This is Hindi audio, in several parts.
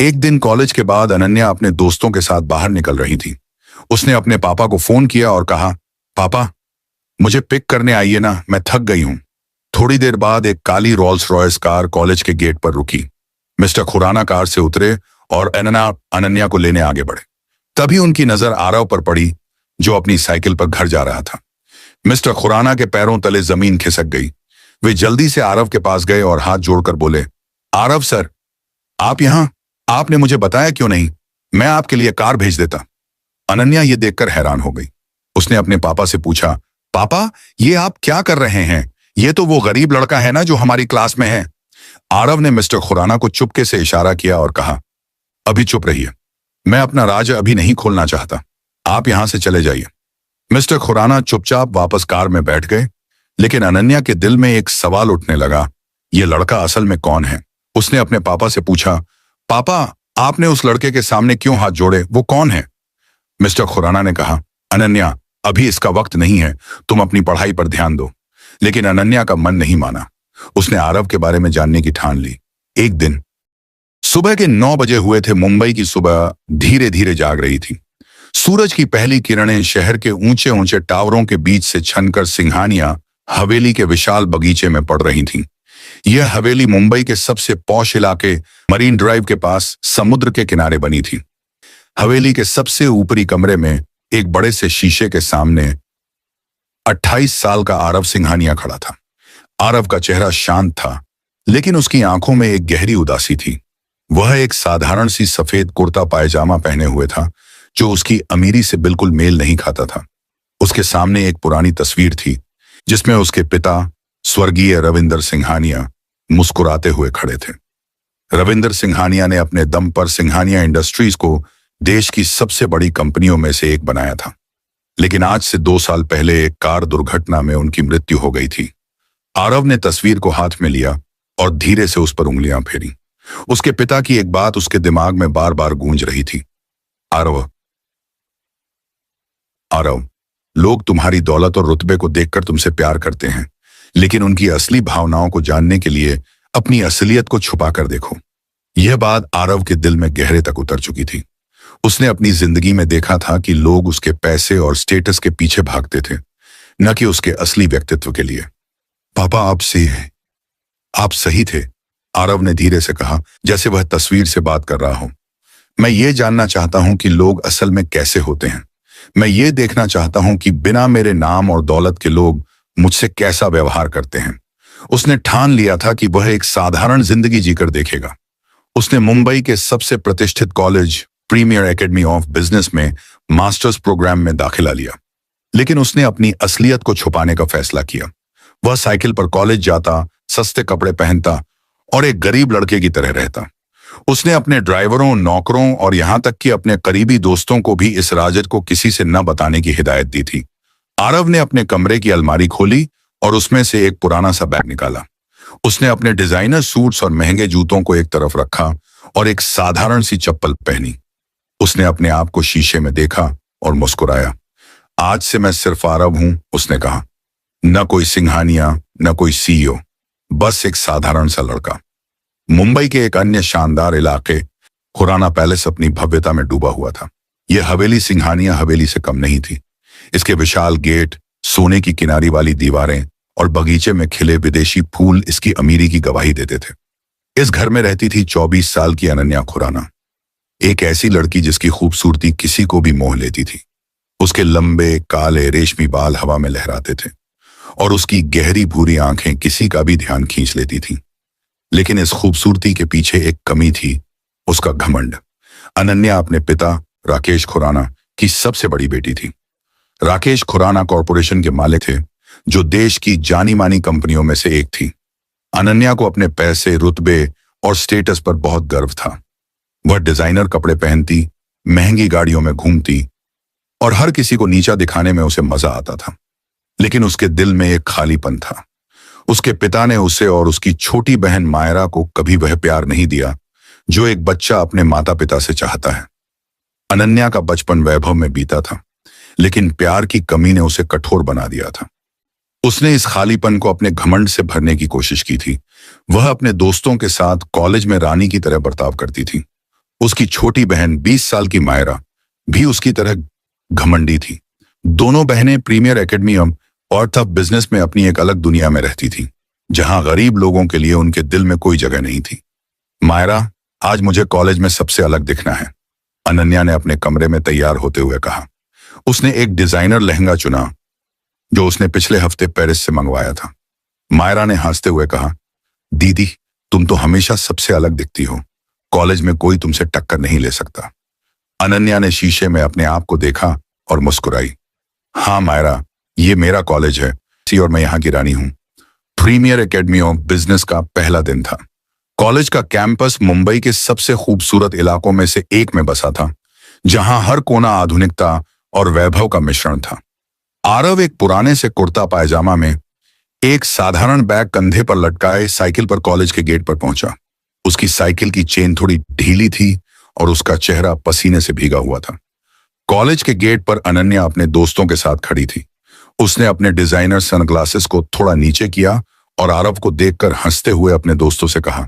एक दिन कॉलेज के बाद अनन्या अपने दोस्तों के साथ बाहर निकल रही थी। उसने अपने पापा को फोन किया और कहा, पापा मुझे पिक करने आइए ना, मैं थक गई हूं। थोड़ी देर बाद एक काली रोल्स रॉयस कार कॉलेज के गेट पर रुकी। मिस्टर खुराना कार से उतरे और अनन्या को लेने आगे बढ़े। तभी उनकी नजर आरव पर पड़ी, जो अपनी साइकिल पर घर जा रहा था। मिस्टर खुराना के पैरों तले जमीन खिसक गई। वे जल्दी से आरव के पास गए और हाथ जोड़कर बोले, आरव सर, आप यहां? आपने मुझे बताया क्यों नहीं? मैं आपके लिए कार भेज देता। अनन्या ये देखकर हैरान हो गई। उसने अपने पापा से पूछा, पापा ये आप क्या कर रहे हैं? ये तो वो गरीब लड़का है ना जो हमारी क्लास में है। आरव ने मिस्टर खुराना को चुपके से इशारा किया और कहा, अभी चुप रहिए, मैं अपना राज अभी नहीं खोलना चाहता, आप यहां से चले जाइए। मिस्टर खुराना चुपचाप वापस कार में बैठ गए, लेकिन अनन्या के दिल में एक सवाल उठने लगा, यह लड़का असल में कौन है? उसने अपने पापा से पूछा, पापा आपने उस लड़के के सामने क्यों हाथ जोड़े, वो कौन है? मिस्टर खुराना ने कहा, अनन्या अभी इसका वक्त नहीं है, तुम अपनी पढ़ाई पर ध्यान दो। लेकिन अनन्या का मन नहीं माना। उसने आरव के बारे में जानने की ठान ली। एक दिन सुबह के 9 बजे हुए थे। मुंबई की सुबह धीरे धीरे जाग रही थी। सूरज की पहली किरणें शहर के ऊंचे ऊंचे टावरों के बीच से छनकर सिंघानिया हवेली के विशाल बगीचे में पड़ रही थीं। यह हवेली मुंबई के सबसे पॉश इलाके मरीन ड्राइव के पास समुद्र के किनारे बनी थी। हवेली के सबसे ऊपरी कमरे में एक बड़े से शीशे के सामने 28 साल का आरव सिंघानिया खड़ा था। आरव का चेहरा शांत था, लेकिन उसकी आंखों में एक गहरी उदासी थी। वह एक साधारण सी सफेद कुर्ता पायजामा पहने हुए था, जो उसकी अमीरी से बिल्कुल मेल नहीं खाता था। उसके सामने एक पुरानी तस्वीर थी, जिसमें उसके पिता स्वर्गीय रविंदर सिंघानिया मुस्कुराते हुए खड़े थे। रविंदर सिंघानिया ने अपने दम पर सिंघानिया इंडस्ट्रीज को देश की सबसे बड़ी कंपनियों में से एक बनाया था, लेकिन आज से 2 साल पहले एक कार दुर्घटना में उनकी मृत्यु हो गई थी। आरव ने तस्वीर को हाथ में लिया और धीरे से उस पर उंगलियां फेरी। उसके पिता की एक बात उसके दिमाग में बार बार गूंज रही थी, आरव, आरव, लोग तुम्हारी दौलत और रुतबे को देखकर तुमसे प्यार करते हैं, लेकिन उनकी असली भावनाओं को जानने के लिए अपनी असलियत को छुपा कर देखो। यह बात आरव के दिल में गहरे तक उतर चुकी थी। उसने अपनी जिंदगी में देखा था कि लोग उसके पैसे और स्टेटस के पीछे भागते थे, न कि उसके असली व्यक्तित्व के लिए। पापा आप सही हैं, आप सही थे, आरव ने धीरे से कहा, जैसे वह तस्वीर से बात कर रहा हो। मैं ये जानना चाहता हूं कि लोग असल में कैसे होते हैं। मैं ये देखना चाहता हूं कि बिना मेरे नाम और दौलत के लोग मुझसे कैसा व्यवहार करते हैं। उसने ठान लिया था कि वह एक साधारण जिंदगी जीकर देखेगा। उसने मुंबई के सबसे प्रतिष्ठित college premier academy of business में मास्टर्स प्रोग्राम में दाखिला लिया, लेकिन उसने अपनी असलियत को छुपाने का फैसला किया। वह साइकिल पर कॉलेज जाता, सस्ते कपड़े पहनता और एक गरीब लड़के की तरह रहता। उसने अपने ड्राइवरों, नौकरों और यहां तक कि अपने करीबी दोस्तों को भी इस राज को किसी से न बताने की हिदायत दी थी। आरव ने अपने कमरे की अलमारी खोली और उसमें से एक पुराना सा बैग निकाला। उसने अपने डिजाइनर सूट्स और महंगे जूतों को एक तरफ रखा और एक साधारण सी चप्पल पहनी। उसने अपने आप को शीशे में देखा और मुस्कुराया। आज से मैं सिर्फ आरव हूं, उसने कहा। न कोई सिंघानिया, न कोई सीईओ, बस एक साधारण सा लड़का। मुंबई के एक अन्य शानदार इलाके खुराना पैलेस अपनी भव्यता में डूबा हुआ था। यह हवेली सिंघानिया हवेली से कम नहीं थी। इसके विशाल गेट, सोने की किनारी वाली दीवारें और बगीचे में खिले विदेशी फूल इसकी अमीरी की गवाही देते थे। इस घर में रहती थी 24 साल की अनन्या खुराना, एक ऐसी लड़की जिसकी खूबसूरती किसी को भी मोह लेती थी। उसके लंबे काले रेशमी बाल हवा में लहराते थे और उसकी गहरी भूरी आंखें किसी का भी ध्यान खींच लेती थीं। लेकिन इस खूबसूरती के पीछे एक कमी थी, उसका घमंड। अनन्या अपने पिता राकेश खुराना की सबसे बड़ी बेटी थी। राकेश खुराना कॉरपोरेशन के मालिक थे, जो देश की जानी मानी कंपनियों में से एक थी। अनन्या को अपने पैसे, रुतबे और स्टेटस पर बहुत गर्व था। वह डिजाइनर कपड़े पहनती, महंगी गाड़ियों में घूमती और हर किसी को नीचा दिखाने में उसे मजा आता था। लेकिन उसके दिल में एक खालीपन था। उसके पिता ने उसे और उसकी छोटी बहन मायरा को कभी वह प्यार नहीं दिया जो एक बच्चा अपने माता पिता से चाहता है। अनन्या का बचपन वैभव में बीता था, लेकिन प्यार की कमी ने उसे कठोर बना दिया था। उसने इस खालीपन को अपने घमंड से भरने की कोशिश की थी। वह अपने दोस्तों के साथ कॉलेज में रानी की तरह बर्ताव करती थी। उसकी छोटी बहन 20 साल की मायरा भी उसकी तरह घमंडी थी। दोनों बहनें प्रीमियर एकेडमी और तब बिजनेस में अपनी एक अलग दुनिया में रहती थी, जहां गरीब लोगों के लिए उनके दिल में कोई जगह नहीं थी। मायरा, आज मुझे कॉलेज में सबसे अलग दिखना है, अनन्या ने अपने कमरे में तैयार होते हुए कहा। उसने एक डिजाइनर लहंगा चुना जो उसने पिछले हफ्ते पेरिस से मंगवाया था। मायरा ने हंसते हुए कहा, दीदी, तुम तो हमेशा सबसे अलग दिखती हो, कॉलेज में कोई तुमसे टक्कर नहीं ले सकता। अनन्या ने शीशे में अपने आप को देखा और मुस्कुराई। हाँ मायरा, ये मेरा कॉलेज है और मैं यहाँ की रानी हूँ। प्रीमियर एकेडमी ऑफ बिजनेस का पहला दिन था। कॉलेज का कैंपस मुंबई के सबसे खूबसूरत इलाकों में से एक में बसा था, जहां हर कोना आधुनिकता और वैभव का मिश्रण था। आरव एक पुराने से कुर्ता पायजामा में एक साधारण बैग कंधे पर लटकाए साइकिल पर कॉलेज के गेट पर पहुंचा। उसकी साइकिल की चेन थोड़ी ढीली थी और उसका चेहरा पसीने से भीगा हुआ था। कॉलेज के गेट पर अनन्या अपने दोस्तों के साथ खड़ी थी। उसने अपने डिजाइनर सनग्लासेस को थोड़ा नीचे किया और आरव को देखकर हंसते हुए अपने दोस्तों से कहा,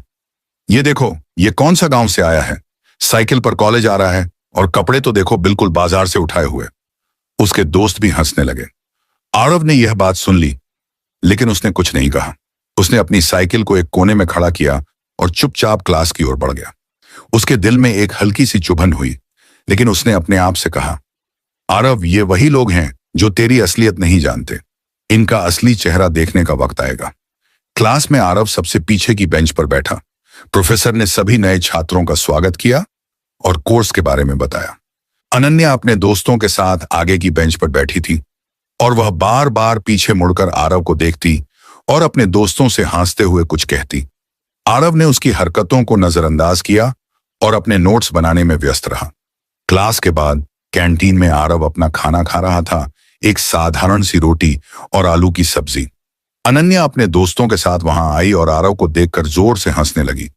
ये देखो, ये कौन सा गांव से आया है, साइकिल पर कॉलेज आ रहा है और कपड़े तो देखो बिल्कुल बाजार से उठाए हुए। उसके दोस्त भी हंसने लगे। आरव ने यह बात सुन ली, लेकिन उसने कुछ नहीं कहा। उसने अपनी साइकिल को एक कोने में खड़ा किया और चुपचाप क्लास की ओर बढ़ गया। उसके दिल में एक हल्की सी चुभन हुई, लेकिन उसने अपने आप से कहा, आरव, ये वही लोग हैं जो तेरी असलियत नहीं जानते। इनका असली चेहरा देखने का वक्त आएगा। क्लास में आरव सबसे पीछे की बेंच पर बैठा। प्रोफेसर ने सभी नए छात्रों का स्वागत किया और कोर्स के बारे में बताया। अनन्या अपने दोस्तों के साथ आगे की बेंच पर बैठी थी और वह बार बार पीछे मुड़कर आरव को देखती और अपने दोस्तों से हंसते हुए कुछ कहती। आरव ने उसकी हरकतों को नजरअंदाज किया और अपने नोट्स बनाने में व्यस्त रहा। क्लास के बाद कैंटीन में आरव अपना खाना खा रहा था, एक साधारण सी रोटी और आलू की सब्जी। अनन्या अपने दोस्तों के साथ वहां आई और आरव को देखकर जोर से हंसने लगी।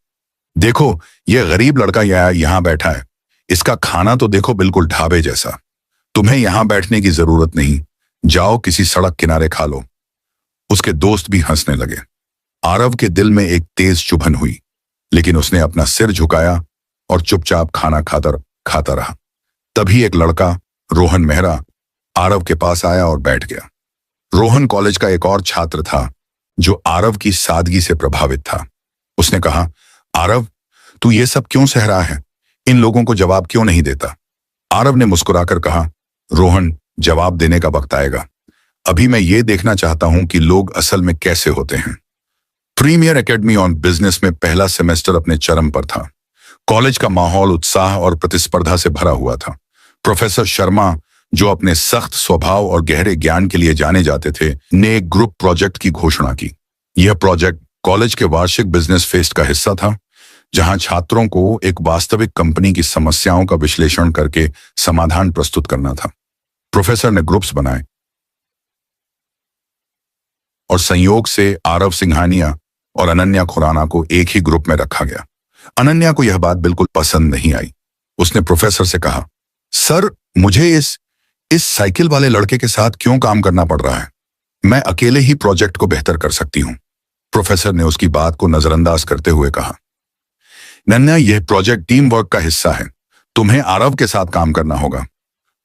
देखो, यह गरीब लड़का यहाँ बैठा है, इसका खाना तो देखो बिल्कुल ढाबे जैसा। तुम्हें यहां बैठने की जरूरत नहीं, जाओ किसी सड़क किनारे खा लो। उसके दोस्त भी हंसने लगे। आरव के दिल में एक तेज चुभन हुई, लेकिन उसने अपना सिर झुकाया और चुपचाप खाना खाता रहा। तभी एक लड़का, रोहन मेहरा, आरव के पास आया और बैठ गया। रोहन कॉलेज का एक और छात्र था जो आरव की सादगी से प्रभावित था। उसने कहा, आरव, तू ये सब क्यों सह रहा है? इन लोगों को जवाब क्यों नहीं देता? आरव ने मुस्कुराकर कहा, रोहन, जवाब देने का वक्त आएगा। अभी मैं ये देखना चाहता हूं कि लोग असल में कैसे होते हैं। प्रीमियर एकेडमी ऑन बिजनेस में पहला सेमेस्टर अपने चरम पर था। कॉलेज का माहौल उत्साह और प्रतिस्पर्धा से भरा हुआ था। प्रोफेसर शर्मा, जो अपने सख्त स्वभाव और गहरे ज्ञान के लिए जाने जाते थे, ने एक ग्रुप प्रोजेक्ट की घोषणा की। यह प्रोजेक्ट कॉलेज के वार्षिक बिजनेस फेस्ट का हिस्सा था, जहां छात्रों को एक वास्तविक कंपनी की समस्याओं का विश्लेषण करके समाधान प्रस्तुत करना था। प्रोफेसर ने ग्रुप्स बनाए और संयोग से आरव सिंघानिया और अनन्या खुराना को एक ही ग्रुप में रखा गया। अनन्या को यह बात बिल्कुल पसंद नहीं आई। उसने प्रोफेसर से कहा, सर, मुझे इस साइकिल वाले लड़के के साथ क्यों काम करना पड़ रहा है? मैं अकेले ही प्रोजेक्ट को बेहतर कर सकती हूं। प्रोफेसर ने उसकी बात को नजरअंदाज करते हुए कहा, अनन्या, यह प्रोजेक्ट टीम वर्क का हिस्सा है, तुम्हें आरव के साथ काम करना होगा।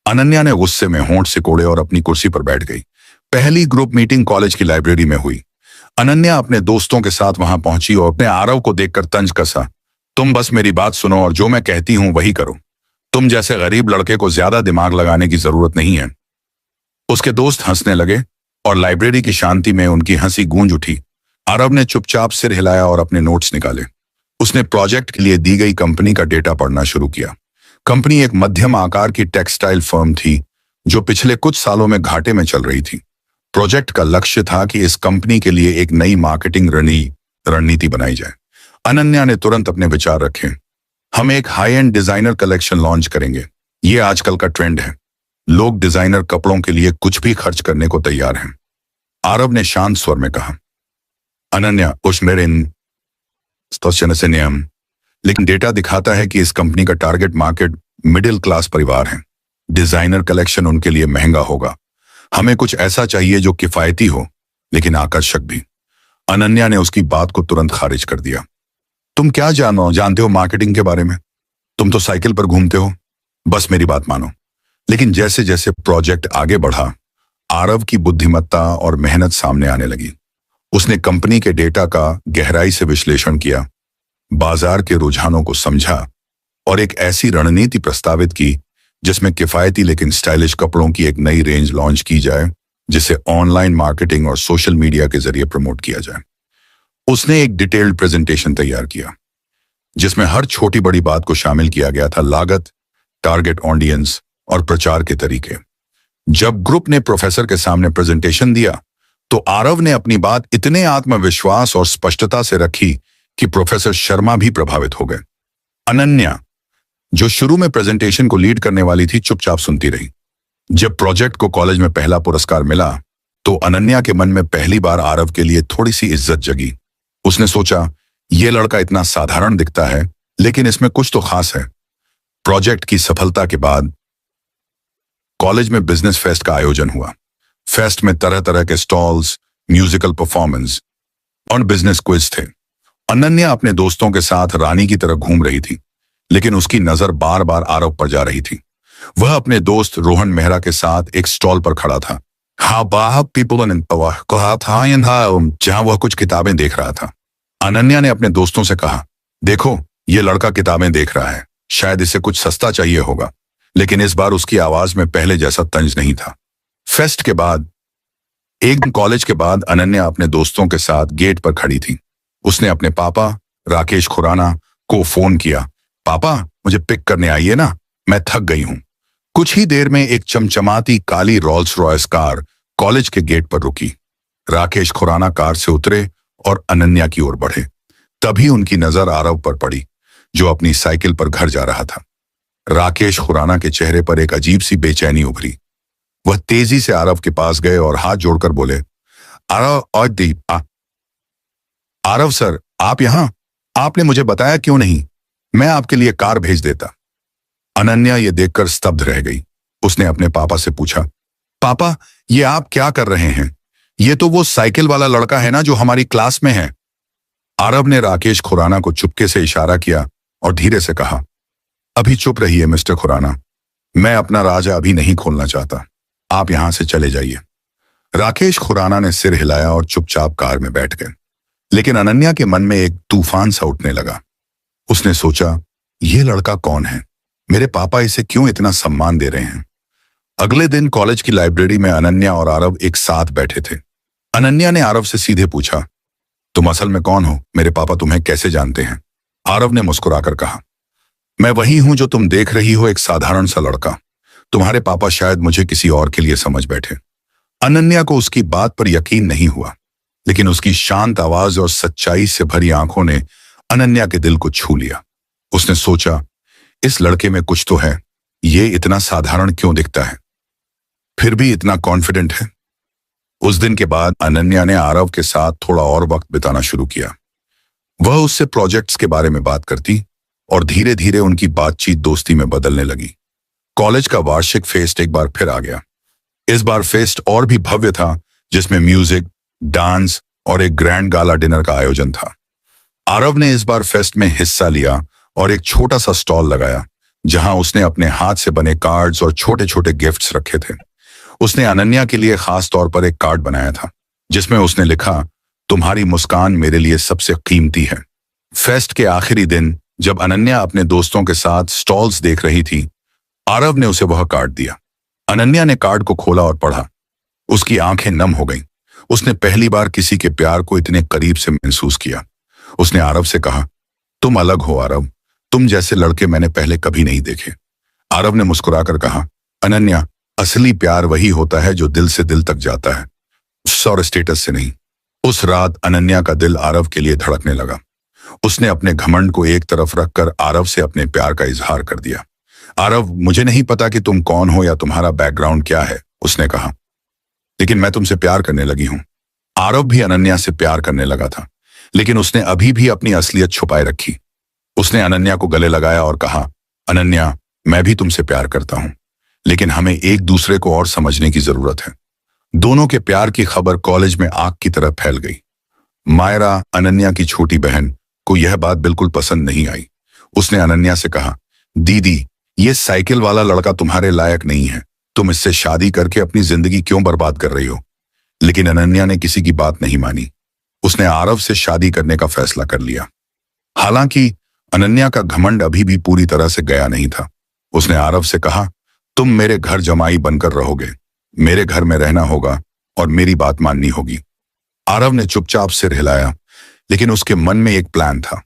अनन्या ने गुस्से में होंठ सिकोड़े और अपनी कुर्सी पर बैठ गई। पहली ग्रुप मीटिंग कॉलेज की लाइब्रेरी में हुई। अनन्या अपने दोस्तों के साथ वहां पहुंची और अपने आरव को देखकर तंज कसा, तुम बस मेरी बात सुनो और जो मैं कहती हूं वही करो। तुम जैसे गरीब लड़के को ज्यादा दिमाग लगाने की जरूरत नहीं है। उसके दोस्त हंसने लगे और लाइब्रेरी की शांति में उनकी हंसी गूंज उठी। आरव ने चुपचाप सिर हिलाया और अपने नोट्स निकाले। उसने प्रोजेक्ट के लिए दी गई कंपनी का डेटा पढ़ना शुरू किया। कंपनी एक मध्यम आकार की टेक्सटाइल फर्म थी जो पिछले कुछ सालों में घाटे में चल रही थी। प्रोजेक्ट का लक्ष्य था कि इस कंपनी के लिए एक नई मार्केटिंग रणनीति बनाई जाए। अनन्या ने तुरंत अपने विचार रखे। हम एक high and designer collection launch करेंगे। ये आजकल का ट्रेंड है। लोग डिजाइनर कपड़ों के लिए कुछ भी खर्च करने को तैयार हैं। आरव ने शांत स्वर में कहा, अनन्या, उस मेरे नियम, लेकिन डेटा दिखाता है कि इस कंपनी का टारगेट मार्केट मिडिल क्लास परिवार है। डिजाइनर कलेक्शन उनके लिए महंगा होगा। हमें कुछ ऐसा चाहिए जो किफायती हो लेकिन आकर्षक भी। अनन्या ने उसकी बात को तुरंत खारिज कर दिया। तुम क्या जानते हो मार्केटिंग के बारे में? तुम तो साइकिल पर घूमते हो, बस मेरी बात मानो। लेकिन जैसे जैसे प्रोजेक्ट आगे बढ़ा, आरव की बुद्धिमत्ता और मेहनत सामने आने लगी। उसने कंपनी के डेटा का गहराई से विश्लेषण किया, बाजार के रुझानों को समझा और एक ऐसी रणनीति प्रस्तावित की जिसमें किफायती लेकिन स्टाइलिश कपड़ों की एक नई रेंज लॉन्च की जाए, जिसे ऑनलाइन मार्केटिंग और सोशल मीडिया के जरिए प्रमोट किया जाए। उसने एक डिटेल्ड प्रेजेंटेशन तैयार किया जिसमें हर छोटी बड़ी बात को शामिल किया गया था, लागत, टारगेट ऑडियंस और प्रचार के तरीके। जब ग्रुप ने प्रोफेसर के सामने प्रेजेंटेशन दिया तो आरव ने अपनी बात इतने आत्मविश्वास और स्पष्टता से रखी कि प्रोफेसर शर्मा भी प्रभावित हो गए। अनन्या, जो शुरू में प्रेजेंटेशन को लीड करने वाली थी, चुपचाप सुनती रही। जब प्रोजेक्ट को कॉलेज में पहला पुरस्कार मिला तो अनन्या के मन में पहली बार आरव के लिए थोड़ी सी इज्जत जगी। उसने सोचा, यह लड़का इतना साधारण दिखता है लेकिन इसमें कुछ तो खास है। प्रोजेक्ट की सफलता के बाद कॉलेज में बिजनेस फेस्ट का आयोजन हुआ। फेस्ट में तरह तरह के स्टॉल्स, म्यूजिकल परफॉर्मेंस और बिजनेस क्विज थे। अनन्या अपने दोस्तों के साथ रानी की तरह घूम रही थी, लेकिन उसकी नजर बार बार आरव पर जा रही थी। वह अपने दोस्त रोहन मेहरा के साथ एक स्टॉल पर खड़ा था, जहां वह कुछ किताबें देख रहा था। अनन्या ने अपने दोस्तों से कहा, देखो, ये लड़का किताबें देख रहा है, शायद इसे कुछ सस्ता चाहिए होगा। लेकिन इस बार उसकी आवाज में पहले जैसा तंज नहीं था। फेस्ट के बाद, एक दिन कॉलेज के बाद, अनन्या अपने दोस्तों के साथ गेट पर खड़ी थी। उसने अपने पापा राकेश खुराना को फोन किया, पापा मुझे पिक करने आइए ना, मैं थक गई हूं। कुछ ही देर में एक चमचमाती काली रोल्स रॉयस कार कॉलेज के गेट पर रुकी। राकेश खुराना कार से उतरे और अनन्या की ओर बढ़े। तभी उनकी नजर आरव पर पड़ी, जो अपनी साइकिल पर घर जा रहा था। राकेश खुराना के चेहरे पर एक अजीब सी बेचैनी उभरी। वह तेजी से आरव के पास गए और हाथ जोड़कर बोले, आरव सर, आप यहां? आपने मुझे बताया क्यों नहीं? मैं आपके लिए कार भेज देता। अनन्या ये देखकर स्तब्ध रह गई। उसने अपने पापा से पूछा, पापा, ये आप क्या कर रहे हैं? ये तो वो साइकिल वाला लड़का है ना जो हमारी क्लास में है। आरव ने राकेश खुराना को चुपके से इशारा किया और धीरे से कहा, अभी चुप रहिए मिस्टर खुराना, मैं अपना राजा अभी नहीं खोलना चाहता, आप यहां से चले जाइए। राकेश खुराना ने सिर हिलाया और चुपचाप कार में बैठ गए। लेकिन अनन्या के मन में एक तूफान सा उठने लगा। उसने सोचा, यह लड़का कौन है? मेरे पापा इसे क्यों इतना सम्मान दे रहे हैं? अगले दिन कॉलेज की लाइब्रेरी में अनन्या और आरव एक साथ बैठे थे। अनन्या ने आरव से सीधे पूछा, तुम असल में कौन हो? मेरे पापा तुम्हें कैसे जानते हैं? आरव ने मुस्कुराकर कहा, मैं वही हूं जो तुम देख रही हो, एक साधारण सा लड़का। तुम्हारे पापा शायद मुझे किसी और के लिए समझ बैठे। अनन्या को उसकी बात पर यकीन नहीं हुआ, लेकिन उसकी शांत आवाज और सच्चाई से भरी आंखों ने अनन्या के दिल को छू लिया। उसने सोचा, इस लड़के में कुछ तो है, ये इतना साधारण क्यों दिखता है, फिर भी इतना कॉन्फिडेंट है। उस दिन के बाद अनन्या ने आरव के साथ थोड़ा और वक्त बिताना शुरू किया। वह उससे प्रोजेक्ट्स के बारे में बात करती और धीरे धीरे उनकी बातचीत दोस्ती में बदलने लगी। कॉलेज का वार्षिक फेस्ट एक बार फिर आ गया। इस बार फेस्ट और भी भव्य था, जिसमें म्यूजिक, डांस और एक ग्रैंड गाला डिनर का आयोजन था। आरव ने इस बार फेस्ट में हिस्सा लिया और एक छोटा सा स्टॉल लगाया, जहां उसने अपने हाथ से बने कार्ड्स और छोटे छोटे गिफ्ट्स रखे थे। उसने अनन्या के लिए खास तौर पर एक कार्ड बनाया था, जिसमें उसने लिखा, तुम्हारी मुस्कान मेरे लिए सबसे कीमती है। फेस्ट के आखिरी दिन जब अनन्या अपने दोस्तों के साथ स्टॉल्स देख रही थी, आरव ने उसे वह कार्ड दिया। अनन्या ने कार्ड को खोला और पढ़ा। उसकी आंखें नम हो गईं। उसने पहली बार किसी के प्यार को इतने करीब से महसूस किया। उसने आरव से कहा, तुम अलग हो आरव, तुम जैसे लड़के मैंने पहले कभी नहीं देखे। आरव ने मुस्कुराकर कहा, अनन्या, असली प्यार वही होता है जो दिल से दिल तक जाता है, और स्टेटस से नहीं। उस रात अनन्या का दिल आरव के लिए धड़कने लगा। उसने अपने घमंड को एक तरफ रखकर आरव से अपने प्यार का इजहार कर दिया। आरव, मुझे नहीं पता कि तुम कौन हो या तुम्हारा बैकग्राउंड क्या है, उसने कहा, लेकिन मैं तुमसे प्यार करने लगी हूं। आरव भी अनन्या से प्यार करने लगा था, लेकिन उसने अभी भी अपनी असलियत छुपाए रखी। उसने अनन्या को गले लगाया और कहा, अनन्या, मैं भी तुमसे प्यार करता हूं, लेकिन हमें एक दूसरे को और समझने की जरूरत है। दोनों के प्यार की खबर कॉलेज में आग की तरह फैल गई। मायरा, अनन्या की छोटी बहन, को यह बात बिल्कुल पसंद नहीं आई। उसने अनन्या से कहा, दीदी, ये साइकिल वाला लड़का तुम्हारे लायक नहीं है, तुम इससे शादी करके अपनी जिंदगी क्यों बर्बाद कर रही हो? लेकिन अनन्या ने किसी की बात नहीं मानी। उसने आरव से शादी करने का फैसला कर लिया। हालांकि अनन्या का घमंड अभी भी पूरी तरह से गया नहीं था। उसने आरव से कहा, तुम मेरे घर जमाई बनकर रहोगे, मेरे घर में रहना होगा और मेरी बात माननी होगी। आरव ने चुपचाप सिर हिलाया, लेकिन उसके मन में एक प्लान था।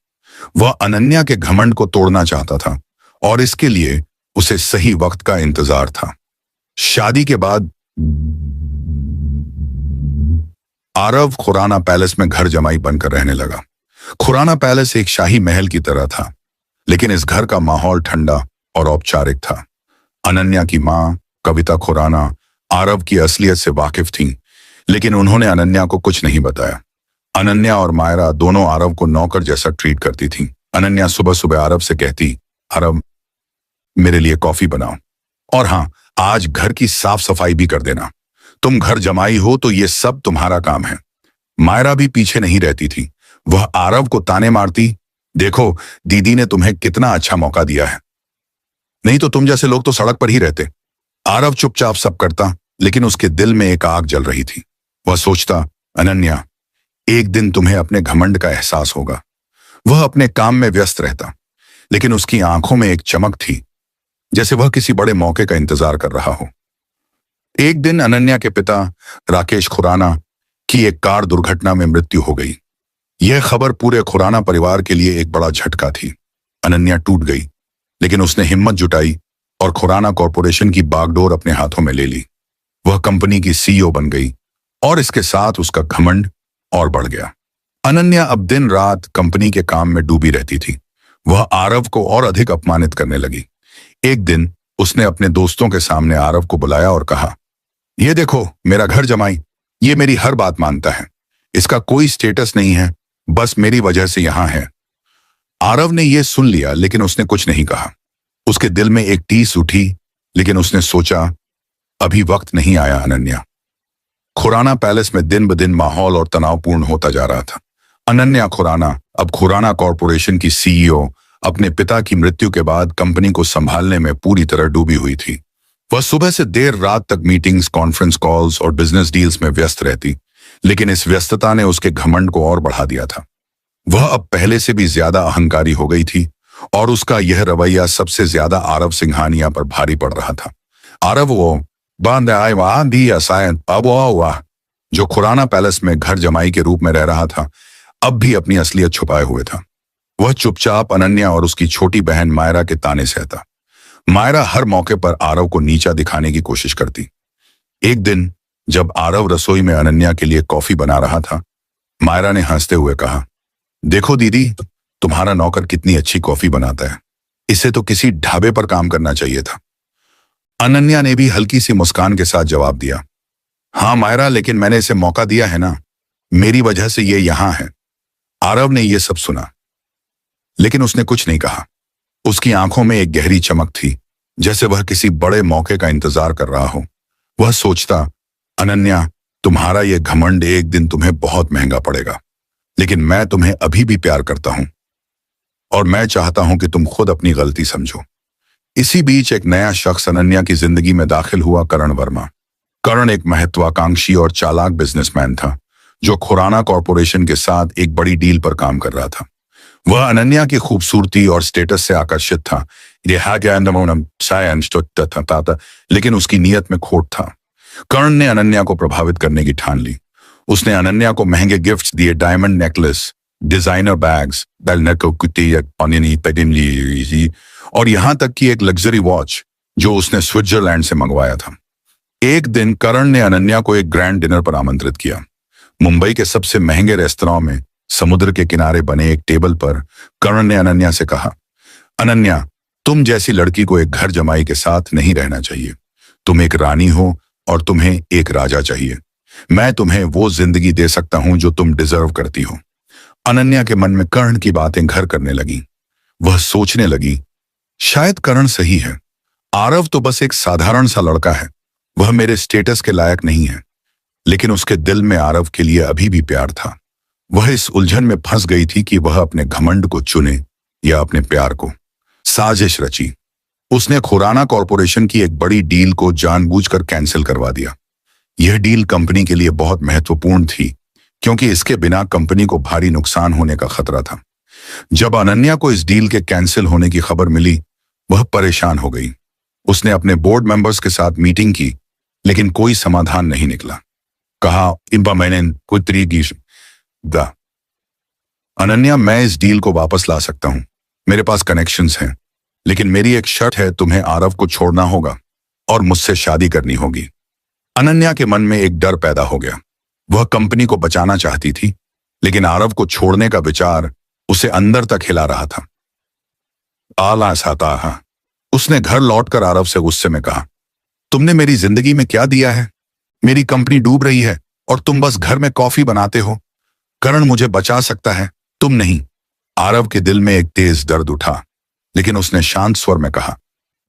वह अनन्या के घमंड को तोड़ना चाहता था और इसके लिए उसे सही वक्त का इंतजार था। शादी के बाद आरव खुराना पैलेस में घर जमाई बनकर रहने लगा। खुराना पैलेस एक शाही महल की तरह था, लेकिन इस घर का माहौल ठंडा और औपचारिक था। अनन्या की मां कविता खुराना आरव की असलियत से वाकिफ थीं, लेकिन उन्होंने अनन्या को कुछ नहीं बताया। अनन्या और मायरा दोनों आरव को नौकर जैसा ट्रीट करती थीं। अनन्या सुबह सुबह आरव से कहती, आरव, मेरे लिए कॉफी बनाओ, और हाँ, आज घर की साफ सफाई भी कर देना। तुम घर जमाई हो तो ये सब तुम्हारा काम है। मायरा भी पीछे नहीं रहती थी। वह आरव को ताने मारती, देखो दीदी ने तुम्हें कितना अच्छा मौका दिया है, नहीं तो तुम जैसे लोग तो सड़क पर ही रहते। आरव चुपचाप सब करता, लेकिन उसके दिल में एक आग जल रही थी। वह सोचता, अनन्या, एक दिन तुम्हें अपने घमंड का एहसास होगा। वह अपने काम में व्यस्त रहता, लेकिन उसकी आंखों में एक चमक थी, जैसे वह किसी बड़े मौके का इंतजार कर रहा हो। एक दिन अनन्या के पिता राकेश खुराना की एक कार दुर्घटना में मृत्यु हो गई। यह खबर पूरे खुराना परिवार के लिए एक बड़ा झटका थी। अनन्या टूट गई, लेकिन उसने हिम्मत जुटाई और खुराना कॉरपोरेशन की बागडोर अपने हाथों में ले ली। वह कंपनी की सीईओ बन गई और इसके साथ उसका घमंड और बढ़ गया। अनन्या अब दिन रात कंपनी के काम में डूबी रहती थी। वह आरव को और अधिक अपमानित करने लगी। एक दिन उसने अपने दोस्तों के सामने आरव को बुलाया और कहा, ये देखो मेरा घर जमाई, ये मेरी हर बात मानता है, इसका कोई स्टेटस नहीं है, बस मेरी वजह से यहां है। आरव ने यह सुन लिया, लेकिन उसने कुछ नहीं कहा। उसके दिल में एक टीस उठी, लेकिन उसने सोचा, अभी वक्त नहीं आया। अनन्या। खुराना पैलेस में दिन ब दिन माहौल और तनावपूर्ण होता जा रहा था। अनन्या खुराना, अब खुराना कॉरपोरेशन की सीईओ, अपने पिता की मृत्यु के बाद कंपनी को संभालने में पूरी तरह डूबी हुई थी। वह सुबह से देर रात तक मीटिंग्स, कॉन्फ्रेंस कॉल्स और बिजनेस डील्स में व्यस्त रहती, लेकिन इस व्यस्तता ने उसके घमंड को और बढ़ा दिया था। वह अब पहले से भी ज्यादा अहंकारी हो गई थी और उसका यह रवैया सबसे ज्यादा आरव सिंघानिया पर भारी पड़ रहा था। आरव वो जो खुराना पैलेस में घर जमाई के रूप में रह रहा था, अब भी अपनी असलियत छुपाए हुए था। वह चुपचाप अनन्या और उसकी छोटी बहन मायरा के ताने सहता। मायरा हर मौके पर आरव को नीचा दिखाने की कोशिश करती। एक दिन जब आरव रसोई में अनन्या के लिए कॉफी बना रहा था, मायरा ने हंसते हुए कहा, देखो दीदी, तुम्हारा नौकर कितनी अच्छी कॉफी बनाता है, इसे तो किसी ढाबे पर काम करना चाहिए था। अनन्या ने भी हल्की सी मुस्कान के साथ जवाब दिया, हाँ मायरा, लेकिन मैंने इसे मौका दिया है ना, मेरी वजह से ये यहां है। आरव ने यह सब सुना, लेकिन उसने कुछ नहीं कहा। उसकी आंखों में एक गहरी चमक थी, जैसे वह किसी बड़े मौके का इंतजार कर रहा हो। वह सोचता, अनन्या, तुम्हारा यह घमंड एक दिन तुम्हें बहुत महंगा पड़ेगा, लेकिन मैं तुम्हें अभी भी प्यार करता हूं और मैं चाहता हूं कि तुम खुद अपनी गलती समझो। इसी बीच एक नया शख्स अनन्या की जिंदगी में दाखिल हुआ, करण वर्मा। करण एक महत्वाकांक्षी और चालाक बिजनेसमैन था, जो खुराना कॉरपोरेशन के साथ एक बड़ी डील पर काम कर रहा था। वह अनन्या की खूबसूरती और स्टेटस से आकर्षित था, लेकिन उसकी नीयत में खोट था। कर्ण ने अनन्या को प्रभावित करने की ठान ली। उसने अनन्या को महंगे गिफ्ट्स दिए, डायमंड नेकलेस, डिजाइनर बैग्स, और यहां तक कि एक लग्जरी वॉच जो उसने स्विट्जरलैंड से मंगवाया था। एक दिन करण ने अनन्या को एक ग्रैंड डिनर पर आमंत्रित किया। मुंबई के सबसे महंगे रेस्तरां में समुद्र के किनारे बने एक टेबल पर करण ने अनन्या से कहा, अनन्या, तुम जैसी लड़की को एक घर जमाई के साथ नहीं रहना चाहिए। तुम एक रानी हो और तुम्हें एक राजा चाहिए। मैं तुम्हें वो जिंदगी दे सकता हूं जो तुम डिजर्व करती हो। अनन्या के मन में कर्ण की बातें घर करने लगी। वह सोचने लगी, शायद कर्ण सही है। आरव तो बस एक साधारण सा लड़का है, वह मेरे स्टेटस के लायक नहीं है। लेकिन उसके दिल में आरव के लिए अभी भी प्यार था। वह इस उलझन में फंस गई थी कि वह अपने घमंड को चुने या अपने प्यार को। साजिश रची। उसने खुराना कॉरपोरेशन की एक बड़ी डील को जानबूझकर कैंसिल करवा दिया। यह डील कंपनी के लिए बहुत महत्वपूर्ण थी, क्योंकि इसके बिना कंपनी को भारी नुकसान होने का खतरा था। जब अनन्या को इस डील के कैंसिल होने की खबर मिली, वह परेशान हो गई। उसने अपने बोर्ड मेंबर्स के साथ मीटिंग की, लेकिन कोई समाधान नहीं निकला। कहा, इम्पा मैंने कोई तरीकी दा अनन्या, मैं इस डील को वापस ला सकता हूं, मेरे पास कनेक्शंस हैं, लेकिन मेरी एक शर्त है, तुम्हें आरव को छोड़ना होगा और मुझसे शादी करनी होगी। अनन्या के मन में एक डर पैदा हो गया। वह कंपनी को बचाना चाहती थी, लेकिन आरव को छोड़ने का विचार उसे अंदर तक हिला रहा था। आला साता, उसने घर लौटकर आरव से गुस्से में कहा, तुमने मेरी जिंदगी में क्या दिया है? मेरी कंपनी डूब रही है और तुम बस घर में कॉफी बनाते हो। करण मुझे बचा सकता है, तुम नहीं। आरव के दिल में एक तेज दर्द उठा, लेकिन उसने शांत स्वर में कहा,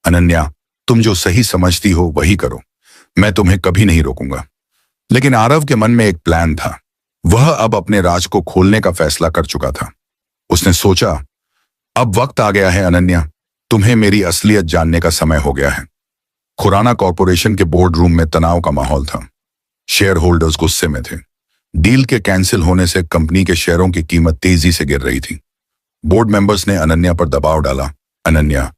अनन्या, तुम जो सही समझती हो वही करो, मैं तुम्हें कभी नहीं रोकूंगा। लेकिन आरव के मन में एक प्लान था। वह अब अपने राज को खोलने का फैसला कर चुका था। उसने सोचा, अब वक्त आ गया है अनन्या, तुम्हें मेरी असलियत जानने का समय हो गया है। खुराना कॉरपोरेशन के बोर्ड रूम में तनाव का माहौल था। शेयर होल्डर्स गुस्से में थे। डील के कैंसिल होने से कंपनी के शेयरों की कीमत तेजी से गिर रही थी। बोर्ड मेंबर्स ने अनन्या पर दबाव डाला, अनन्या,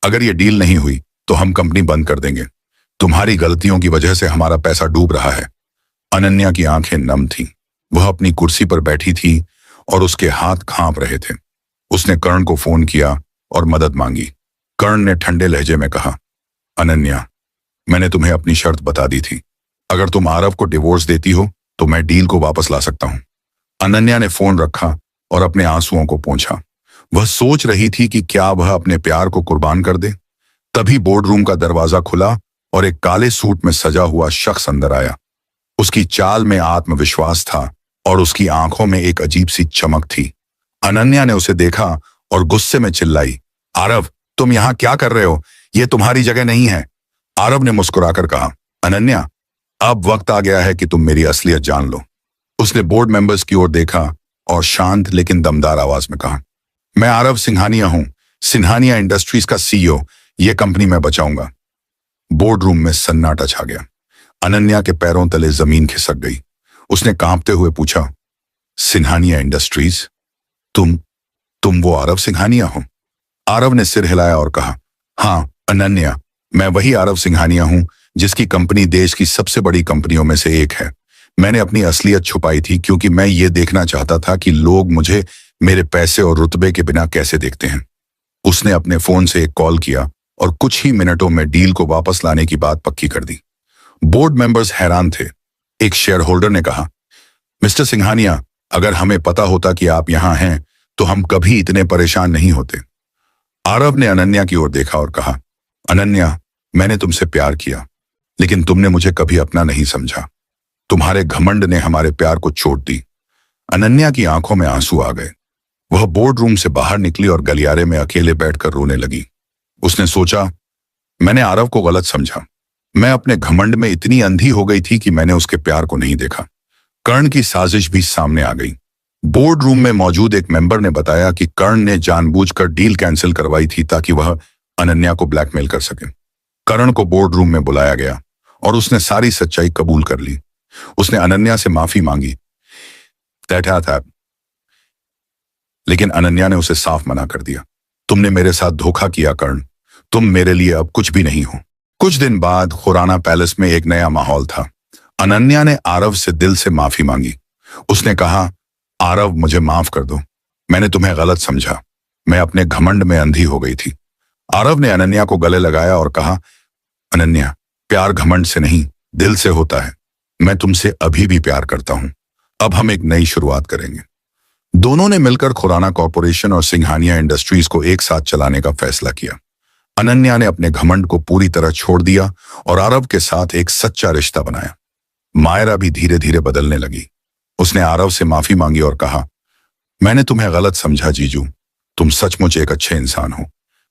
अगर ये डील नहीं हुई तो हम कंपनी बंद कर देंगे। तुम्हारी गलतियों की वजह से हमारा पैसा डूब रहा है। अनन्या की आंखें नम थीं। वह अपनी कुर्सी पर बैठी थी और उसके हाथ कांप रहे थे। उसने कर्ण को फोन किया और मदद मांगी। कर्ण ने ठंडे लहजे में कहा, अनन्या, मैंने तुम्हें अपनी शर्त बता दी थी। अगर तुम आरव को डिवोर्स देती हो तो मैं डील को वापस ला सकता हूं। अनन्या ने फोन रखा और अपने आंसुओं को पोंछा। वह सोच रही थी कि क्या वह अपने प्यार को कुर्बान कर दे। तभी बोर्ड रूम का दरवाजा खुला और एक काले सूट में सजा हुआ शख्स अंदर आया। उसकी चाल में आत्मविश्वास था और उसकी आंखों में एक अजीब सी चमक थी। अनन्या ने उसे देखा और गुस्से में चिल्लाई, आरव, तुम यहां क्या कर रहे हो? यह तुम्हारी जगह नहीं है। आरव ने मुस्कुराकर कहा, अनन्या, अब वक्त आ गया है कि तुम मेरी असलियत जान लो। उसने बोर्ड मेंबर्स की ओर देखा और शांत लेकिन दमदार आवाज में कहा, मैं आरव सिंघानिया हूं, सिंघानिया इंडस्ट्रीज का सीईओ। यह कंपनी मैं बचाऊंगा। बोर्ड रूम में सन्नाटा छा गया। अनन्या के पैरों तले जमीन खिसक गई। उसने कांपते हुए पूछा, सिंघानिया इंडस्ट्रीज? तुम वो आरव सिंघानिया हो? आरव ने सिर हिलाया और कहा, हाँ अनन्या, मैं वही आरव सिंघानिया हूं जिसकी कंपनी देश की सबसे बड़ी कंपनियों में से एक है। मैंने अपनी असलियत छुपाई थी क्योंकि मैं ये देखना चाहता था कि लोग मुझे मेरे पैसे और रुतबे के बिना कैसे देखते हैं। उसने अपने फोन से एक कॉल किया और कुछ ही मिनटों में डील को वापस लाने की बात पक्की कर दी। बोर्ड मेंबर्स हैरान थे। एक शेयर होल्डर ने कहा, मिस्टर सिंघानिया, अगर हमें पता होता कि आप यहां हैं तो हम कभी इतने परेशान नहीं होते। आरव ने अनन्या की ओर देखा और कहा, अनन्या, मैंने तुमसे प्यार किया, लेकिन तुमने मुझे कभी अपना नहीं समझा। तुम्हारे घमंड ने हमारे प्यार को चोट दी। अनन्या की आंखों में आंसू आ गए। वह बोर्ड रूम से बाहर निकली और गलियारे में अकेले बैठकर रोने लगी। उसने सोचा, मैंने आरव को गलत समझा। मैं अपने घमंड में इतनी अंधी हो गई थी कि मैंने उसके प्यार को नहीं देखा। कर्ण की साजिश भी सामने आ गई। बोर्ड रूम में मौजूद एक मेंबर ने बताया कि कर्ण ने जानबूझकर डील कैंसिल करवाई थी ताकि वह अनन्या को ब्लैकमेल कर सके। कर्ण को बोर्ड रूम में बुलाया गया और उसने सारी सच्चाई कबूल कर ली। उसने अनन्या से माफी मांगी, लेकिन अनन्या ने उसे साफ मना कर दिया। तुमने मेरे साथ धोखा किया कर्ण, तुम मेरे लिए अब कुछ भी नहीं हो। कुछ दिन बाद खुराना पैलेस में एक नया माहौल था। अनन्या ने आरव से दिल से माफी मांगी। उसने कहा, आरव, मुझे माफ कर दो, मैंने तुम्हें गलत समझा। मैं अपने घमंड में अंधी हो गई थी। आरव ने अनन्या को गले लगाया और कहा, अनन्या, प्यार घमंड से नहीं, दिल से होता है। मैं तुमसे अभी भी प्यार करता हूं। अब हम एक नई शुरुआत करेंगे। दोनों ने मिलकर खुराना कॉरपोरेशन और सिंघानिया इंडस्ट्रीज को एक साथ चलाने का फैसला किया। अनन्या ने अपने घमंड को पूरी तरह छोड़ दिया और आरव के साथ एक सच्चा रिश्ता बनाया। मायरा भी धीरे धीरे बदलने लगी। उसने आरव से माफी मांगी और कहा, मैंने तुम्हें गलत समझा जीजू, तुम सचमुच एक अच्छे इंसान हो।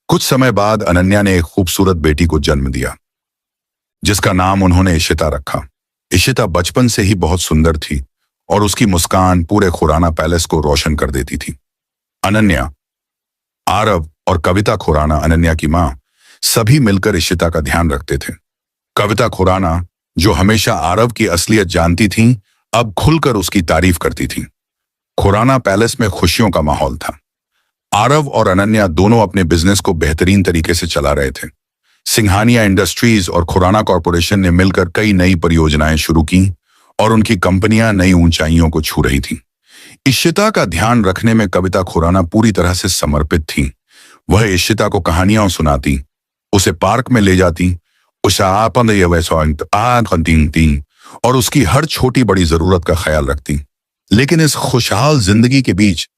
कुछ समय बाद अनन्या ने एक खूबसूरत बेटी को जन्म दिया, जिसका नाम उन्होंने इशिता रखा। इशिता बचपन से ही बहुत सुंदर थी और उसकी मुस्कान पूरे खुराना पैलेस को रोशन कर देती थी। अनन्या, आरव और कविता खुराना, अनन्या की मां, सभी मिलकर इशिता का ध्यान रखते थे। कविता खुराना, जो हमेशा आरव की असलियत जानती थीं, अब खुलकर उसकी तारीफ करती थीं। खुराना पैलेस में खुशियों का माहौल था। आरव और अनन्या दोनों अपने बिजनेस को बेहतरीन तरीके से चला रहे थे। सिंघानिया इंडस्ट्रीज और खुराना कॉरपोरेशन ने मिलकर कई नई परियोजनाएं शुरू की और उनकी कंपनियां नई ऊंचाइयों को छू रही थीं। इशिता का ध्यान रखने में कविता खुराना पूरी तरह से समर्पित थी। वह इशिता को कहानियां सुनाती, उसे पार्क में ले जाती, और उसकी हर छोटी बड़ी जरूरत का ख्याल रखती। लेकिन इस खुशहाल जिंदगी के बीच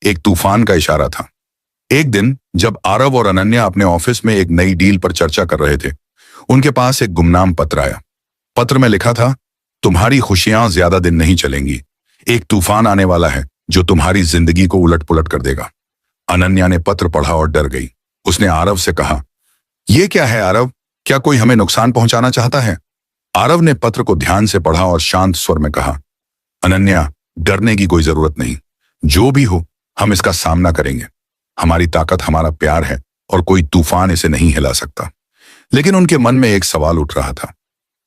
एक तूफान का इशारा था। एक दिन जब आरव और अनन्या अपने ऑफिस में एक नई डील पर चर्चा कर रहे थे, उनके पास एक गुमनाम पत्र आया। पत्र में लिखा था, तुम्हारी खुशियां ज्यादा दिन नहीं चलेंगी, एक तूफान आने वाला है जो तुम्हारी जिंदगी को उलट पुलट कर देगा। अनन्या ने पत्र पढ़ा और डर गई। उसने आरव से कहा, यह क्या है आरव, क्या कोई हमें नुकसान पहुंचाना चाहता है? आरव ने पत्र को ध्यान से पढ़ा और शांत स्वर में कहा, अनन्या, डरने की कोई जरूरत नहीं, जो भी हो हम इसका सामना करेंगे। हमारी ताकत हमारा प्यार है और कोई तूफान इसे नहीं हिला सकता। लेकिन उनके मन में एक सवाल उठ रहा था,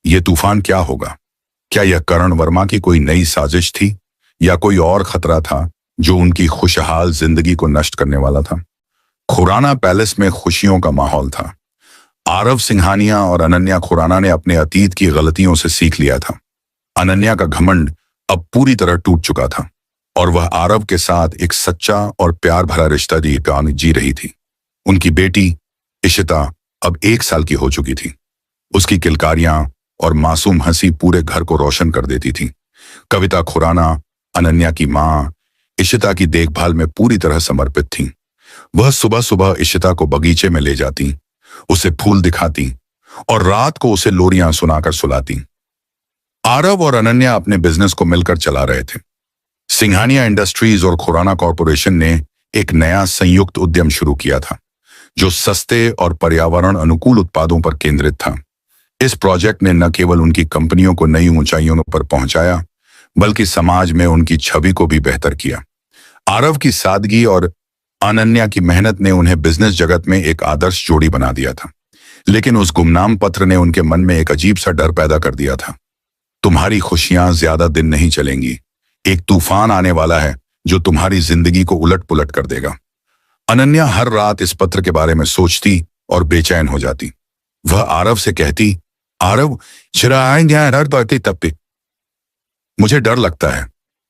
यह तूफान क्या होगा? क्या यह करण वर्मा की कोई नई साजिश थी या कोई और खतरा था जो उनकी खुशहाल जिंदगी को नष्ट करने वाला था? खुराना पैलेस में खुशियों का माहौल था। आरव सिंघानिया और अनन्या खुराना ने अपने अतीत की गलतियों से सीख लिया था। अनन्या का घमंड अब पूरी तरह टूट चुका था और वह आरव के साथ एक सच्चा और प्यार भरा रिश्ता जी रही थी। उनकी बेटी इशिता अब 1 साल की हो चुकी थी। उसकी किलकारियां और मासूम हंसी पूरे घर को रोशन कर देती थी। कविता खुराना, अनन्या की मां, इशिता की देखभाल में पूरी तरह समर्पित थीं। वह सुबह सुबह इशिता को बगीचे में ले जाती, उसे फूल दिखाती और रात को उसे लोरियां सुनाकर सुलाती। आरव और अनन्या अपने बिजनेस को मिलकर चला रहे थे। सिंघानिया इंडस्ट्रीज और खुराना कॉरपोरेशन ने एक नया संयुक्त उद्यम शुरू किया था जो सस्ते और पर्यावरण अनुकूल उत्पादों पर केंद्रित था। इस प्रोजेक्ट ने न केवल उनकी कंपनियों को नई ऊंचाइयों पर पहुंचाया, बल्कि समाज में उनकी छवि को भी बेहतर किया। आरव की सादगी और अनन्या की मेहनत ने उन्हें बिजनेस जगत में एक आदर्श जोड़ी बना दिया था। लेकिन उस गुमनाम पत्र ने उनके मन में एक अजीब सा डर पैदा कर दिया था। तुम्हारी खुशियां ज्यादा दिन नहीं चलेंगी, एक तूफान आने वाला है जो तुम्हारी जिंदगी को उलट पुलट कर देगा। अनन्या हर रात इस पत्र के बारे में सोचती और बेचैन हो जाती। वह आरव से कहती, आरव, तब मुझे डर लगता है,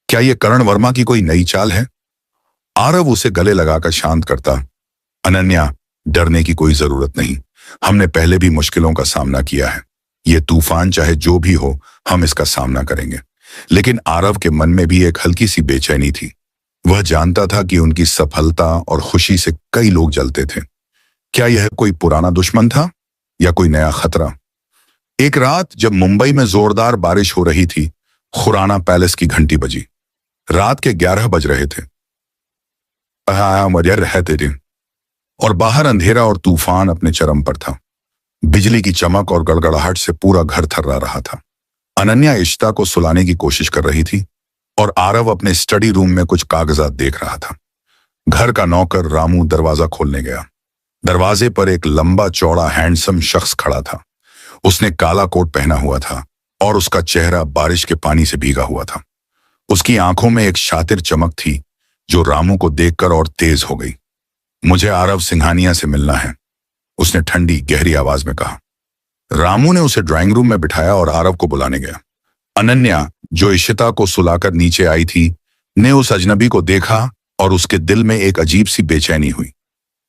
क्या यह करण वर्मा की कोई नई चाल है? आरव उसे गले लगाकर शांत करता, अनन्या, डरने की कोई जरूरत नहीं, हमने पहले भी मुश्किलों का सामना किया है। यह तूफान चाहे जो भी हो, हम इसका सामना करेंगे। लेकिन आरव के मन में भी एक हल्की सी बेचैनी थी। वह जानता था कि उनकी सफलता और खुशी से कई लोग जलते थे। क्या यह कोई पुराना दुश्मन था या कोई नया खतरा? एक रात जब मुंबई में जोरदार बारिश हो रही थी, खुराना पैलेस की घंटी बजी। रात के 11 बज रहे थे और बाहर अंधेरा और तूफान अपने चरम पर था। बिजली की चमक और गड़गड़ाहट से पूरा घर थर्रा रहा था। अनन्या इशिता को सुलाने की कोशिश कर रही थी और आरव अपने स्टडी रूम में कुछ कागजात देख रहा था। घर का नौकर रामू दरवाजा खोलने गया। दरवाजे पर एक लंबा चौड़ा हैंडसम शख्स खड़ा था। उसने काला कोट पहना हुआ था और उसका चेहरा बारिश के पानी से भीगा हुआ था। उसकी आंखों में एक शातिर चमक थी जो रामू को देखकर और तेज हो गई। मुझे आरव सिंघानिया से मिलना है, उसने ठंडी गहरी आवाज में कहा। रामू ने उसे ड्राइंग रूम में बिठाया और आरव को बुलाने गया। अनन्या, जो इशिता को सुलाकर नीचे आई थी, ने उस अजनबी को देखा और उसके दिल में एक अजीब सी बेचैनी हुई।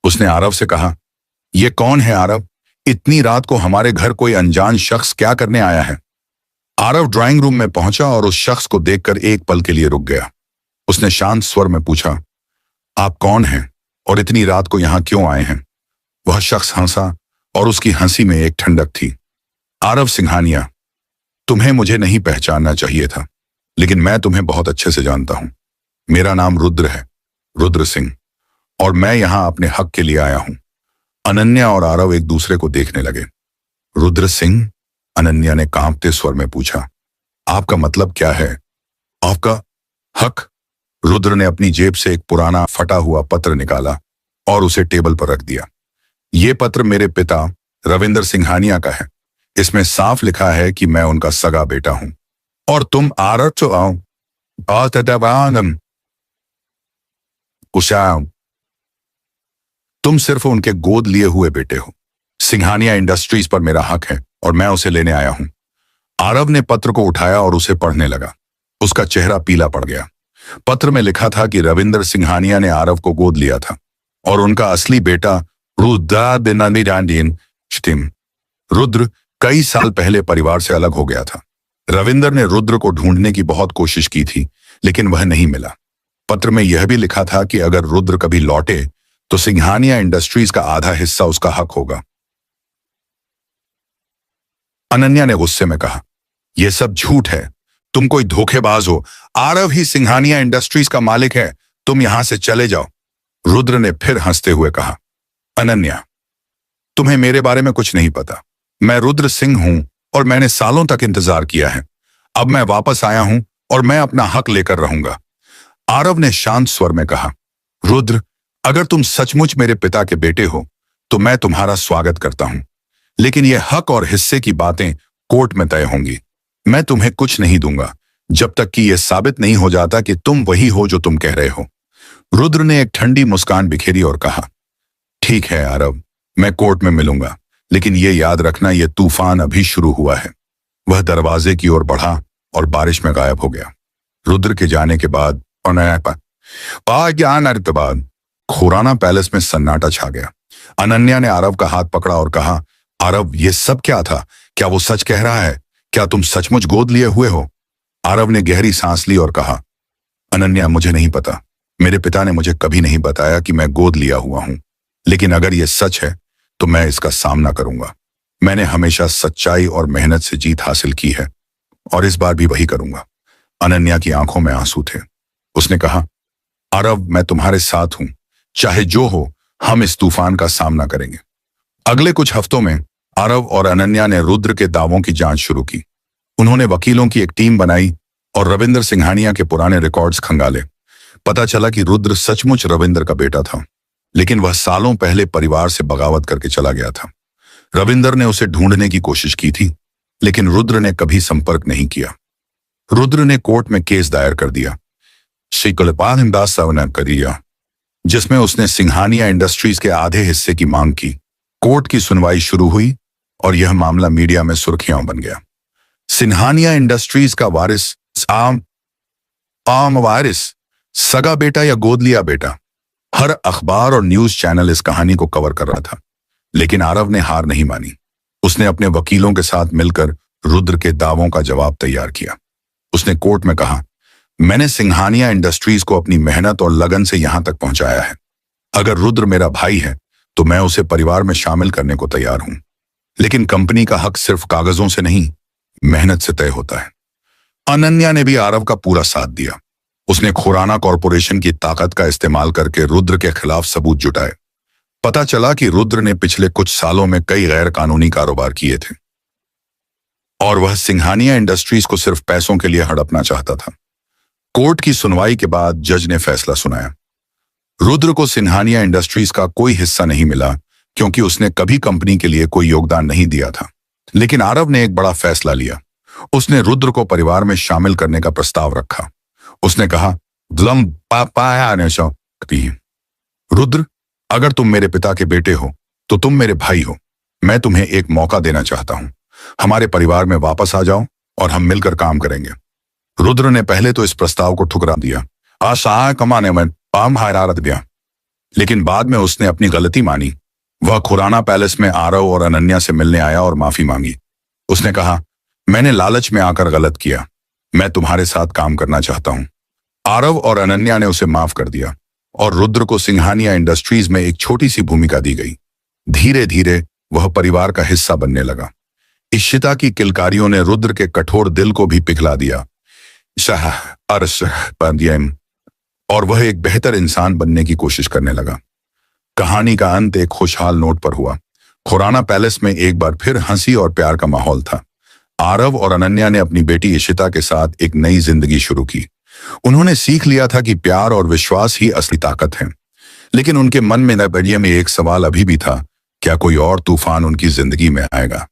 उसने आरव से कहा, यह कौन है आरव? इतनी रात को हमारे घर कोई अनजान शख्स क्या करने आया है? आरव ड्राइंग रूम में पहुंचा और उस शख्स को देखकर एक पल के लिए रुक गया। उसने शांत स्वर में पूछा, आप कौन हैं और इतनी रात को यहां क्यों आए हैं? वह शख्स हंसा और उसकी हंसी में एक ठंडक थी। आरव सिंघानिया, तुम्हें मुझे नहीं पहचानना चाहिए था, लेकिन मैं तुम्हें बहुत अच्छे से जानता हूं। मेरा नाम रुद्र है, रुद्र सिंह, और मैं यहां अपने हक के लिए आया हूं। अनन्या और आरव एक दूसरे को देखने लगे। रुद्र सिंह? अनन्या ने कांपते स्वर में पूछा, आपका मतलब क्या है? आपका हक? रुद्र ने अपनी जेब से एक पुराना फटा हुआ पत्र निकाला और उसे टेबल पर रख दिया। ये पत्र मेरे पिता रविंदर सिंघानिया का है। इसमें साफ लिखा है कि मैं उनका सगा बेटा हूं और तुम तुम सिर्फ उनके गोद लिए हुए बेटे हो। सिंघानिया इंडस्ट्रीज पर मेरा हक है और मैं उसे लेने आया हूं। आरव ने पत्र को उठाया और उसे पढ़ने लगा। उसका चेहरा पीला पड़ गया। पत्र में लिखा था कि रविंदर सिंघानिया ने आरव को गोद लिया था और उनका असली बेटा रुद्र कई साल पहले परिवार से अलग हो गया था। रविंदर ने रुद्र को ढूंढने की बहुत कोशिश की थी, लेकिन वह नहीं मिला। पत्र में यह भी लिखा था कि अगर रुद्र कभी लौटे तो सिंघानिया इंडस्ट्रीज का आधा हिस्सा उसका हक होगा। अनन्या ने गुस्से में कहा, यह सब झूठ है, तुम कोई धोखेबाज हो। आरव ही सिंघानिया इंडस्ट्रीज का मालिक है, तुम यहां से चले जाओ। रुद्र ने फिर हंसते हुए कहा, अनन्या, तुम्हें मेरे बारे में कुछ नहीं पता। मैं रुद्र सिंह हूं और मैंने सालों तक इंतजार किया है। अब मैं वापस आया हूं और मैं अपना हक लेकर रहूंगा। आरव ने शांत स्वर में कहा, रुद्र, अगर तुम सचमुच मेरे पिता के बेटे हो तो मैं तुम्हारा स्वागत करता हूं, लेकिन यह हक और हिस्से की बातें कोर्ट में तय होंगी। मैं तुम्हें कुछ नहीं दूंगा जब तक कि यह साबित नहीं हो जाता कि तुम वही हो जो तुम कह रहे हो। रुद्र ने एक ठंडी मुस्कान बिखेरी और कहा, ठीक है आरव, मैं कोर्ट में मिलूंगा, लेकिन यह याद रखना यह तूफान अभी शुरू हुआ है। वह दरवाजे की ओर बढ़ा और बारिश में गायब हो गया। रुद्र के जाने के बाद खुराना पैलेस में सन्नाटा छा गया। अनन्या ने आरव का हाथ पकड़ा और कहा, आरव, यह सब क्या था? क्या वो सच कह रहा है? क्या तुम सचमुच गोद लिए हुए हो? आरव ने गहरी सांस ली और कहा, अनन्या, मुझे नहीं पता। मेरे पिता ने मुझे कभी नहीं बताया कि मैं गोद लिया हुआ हूं, लेकिन अगर यह सच है तो मैं इसका सामना करूंगा। मैंने हमेशा सच्चाई और मेहनत से जीत हासिल की है और इस बार भी वही करूंगा। अनन्या की आंखों में आंसू थे। उसने कहा, आरव, मैं तुम्हारे साथ हूं, चाहे जो हो, हम इस तूफान का सामना करेंगे। अगले कुछ हफ्तों में आरव और अनन्या ने रुद्र के दावों की जांच शुरू की। उन्होंने वकीलों की एक टीम बनाई और रविंदर सिंघानिया के पुराने रिकॉर्ड्स खंगाले। पता चला कि रुद्र सचमुच रविंदर का बेटा था, लेकिन वह सालों पहले परिवार से बगावत करके चला गया था। रविंदर ने उसे ढूंढने की कोशिश की थी, लेकिन रुद्र ने कभी संपर्क नहीं किया। रुद्र ने कोर्ट में केस दायर कर दिया, जिसमें उसने सिंघानिया इंडस्ट्रीज के आधे हिस्से की मांग की। कोर्ट की सुनवाई शुरू हुई और यह मामला मीडिया में सुर्खियां बन गया। सिंघानिया इंडस्ट्रीज का वारिस आम वारिस, सगा बेटा या गोद लिया बेटा, हर अखबार और न्यूज चैनल इस कहानी को कवर कर रहा था। लेकिन आरव ने हार नहीं मानी। उसने अपने वकीलों के साथ मिलकर रुद्र के दावों का जवाब तैयार किया। उसने कोर्ट में कहा, मैंने सिंघानिया इंडस्ट्रीज को अपनी मेहनत और लगन से यहां तक पहुंचाया है। अगर रुद्र मेरा भाई है तो मैं उसे परिवार में शामिल करने को तैयार हूं, लेकिन कंपनी का हक सिर्फ कागजों से नहीं, मेहनत से तय होता है। अनन्या ने भी आरव का पूरा साथ दिया। उसने खुराना कॉरपोरेशन की ताकत का इस्तेमाल करके रुद्र के खिलाफ सबूत जुटाए। पता चला कि रुद्र ने पिछले कुछ सालों में कई गैर कानूनी कारोबार किए थे और वह सिंघानिया इंडस्ट्रीज को सिर्फ पैसों के लिए हड़पना चाहता था। कोर्ट की सुनवाई के बाद जज ने फैसला सुनाया। रुद्र को सिंघानिया इंडस्ट्रीज का कोई हिस्सा नहीं मिला क्योंकि उसने कभी कंपनी के लिए कोई योगदान नहीं दिया था। लेकिन आरव ने एक बड़ा फैसला लिया। उसने रुद्र को परिवार में शामिल करने का प्रस्ताव रखा। उसने कहा, रुद्र, अगर तुम मेरे पिता के बेटे हो तो तुम मेरे भाई हो। मैं तुम्हें एक मौका देना चाहता हूं। हमारे परिवार में वापस आ जाओ और हम मिलकर काम करेंगे। रुद्र ने पहले तो इस प्रस्ताव को ठुकरा दिया, आशा कमाने में पाम हरारत दिया, लेकिन बाद में उसने अपनी गलती मानी। वह खुराना पैलेस में आरव और अनन्या से मिलने आया और माफी मांगी। उसने कहा, मैंने लालच में आकर गलत किया, मैं तुम्हारे साथ काम करना चाहता हूं। आरव और अनन्या ने उसे माफ कर दिया और रुद्र को सिंघानिया इंडस्ट्रीज में एक छोटी सी भूमिका दी गई। धीरे धीरे वह परिवार का हिस्सा बनने लगा। इशिता की किलकारियों ने रुद्र के कठोर दिल को भी पिघला दिया और वह एक बेहतर इंसान बनने की कोशिश करने लगा। कहानी का अंत एक खुशहाल नोट पर हुआ। खुराना पैलेस में एक बार फिर हंसी और प्यार का माहौल था। आरव और अनन्या ने अपनी बेटी इशिता के साथ एक नई जिंदगी शुरू की। उन्होंने सीख लिया था कि प्यार और विश्वास ही असली ताकत है। लेकिन उनके मन में नजरिए में एक सवाल अभी भी था, क्या कोई और तूफान उनकी जिंदगी में आएगा,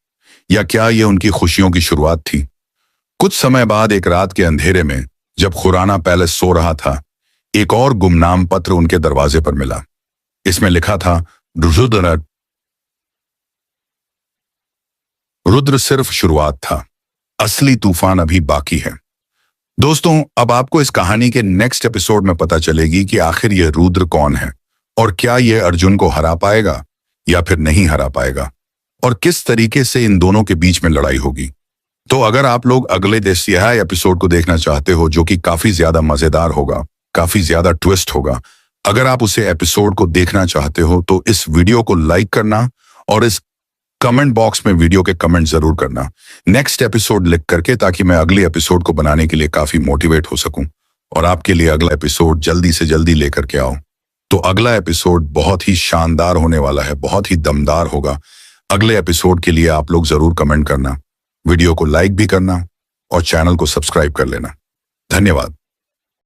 या क्या ये उनकी खुशियों की शुरुआत थी। कुछ समय बाद एक रात के अंधेरे में जब खुराना पैलेस सो रहा था, एक और गुमनाम पत्र उनके दरवाजे पर मिला। इसमें लिखा था, रुद्र सिर्फ शुरुआत था, असली तूफान अभी बाकी है। दोस्तों, अब आपको इस कहानी के नेक्स्ट एपिसोड में पता चलेगी कि आखिर यह रुद्र कौन है, और क्या यह अर्जुन को हरा पाएगा या फिर नहीं हरा पाएगा, और किस तरीके से इन दोनों के बीच में लड़ाई होगी। तो अगर आप लोग अगले देसिया एपिसोड को देखना चाहते हो, जो कि काफी ज्यादा मजेदार होगा, काफी ज्यादा ट्विस्ट होगा, अगर आप उसे एपिसोड को देखना चाहते हो तो इस वीडियो को लाइक करना और इस कमेंट बॉक्स में वीडियो के कमेंट जरूर करना नेक्स्ट एपिसोड लिख करके, ताकि मैं अगले एपिसोड को बनाने के लिए काफी मोटिवेट हो सकूं और आपके लिए अगला एपिसोड जल्दी से जल्दी लेकर के आऊं। तो अगला एपिसोड बहुत ही शानदार होने वाला है, बहुत ही दमदार होगा। अगले एपिसोड के लिए आप लोग जरूर कमेंट करना, वीडियो को लाइक भी करना और चैनल को सब्सक्राइब कर लेना। धन्यवाद।